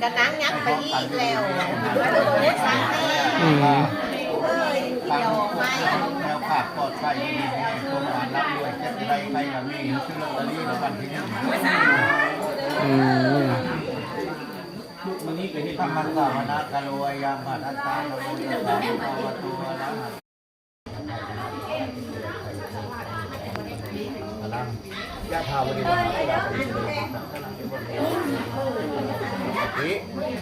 กระนังยักไปอีกแล้วเล็กสังเกตเฮ้ยเกี่ยวไม่แล้วขาดปลอดภัยมีโรงงานรับด้วยเจ็บไรใครกับมีซื้อลอตเตอรี่แล้ววันที่1มันนี่เป็นที่ทำมันสาวนาคารวยยามหัดอันตาโนโมตัสสะภะคะวะโตอะระหะยะถาวริวหาปุราปริปุเรนติสาคลังเอวเมหิ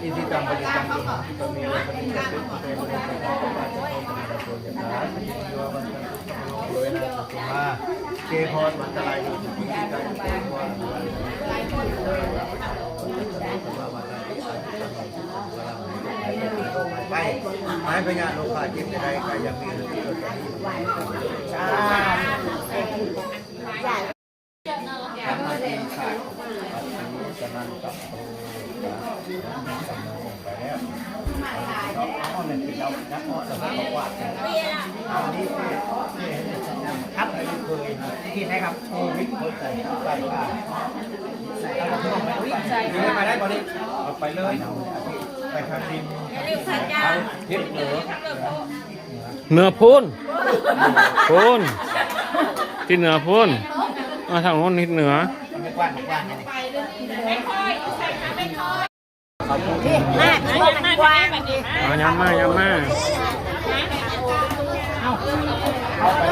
อิทิตังปฏิตังตุมหังคิปะเมวะสมิจฉาเตปุเรปุเรนติสาคลังเอวเมหิโตยะถาสัพพิโยวันตังสัพพะโลเวนะสัพพมาเกพรมันตรายโยสุขิกายโตวะไปไม้พญาโลภะจิตใดใครยังมีหรือที่เราจะมีใช่ทำมาดีค่ะจะนั่นกับโตสำนึกไปแล้วเอาเนี่ยติดเอานักเพาะแต่ไม่บอกว่าเอานี้ครับเคยที่ไหนครับโควิดเคยใส่ใส่ผ้าใส่ไปได้ก่อนดิเอาไปเลยไปทางดินเอาทิศเหนือเหนือพูนพูนที่เหนือพูนมาทางโน้นทิศเหนือไม่กว้างไม่กว้างนี่ไม่ค่อยใส่ขาไม่ค่อยมากมันกว้างย้ำมาเอาไป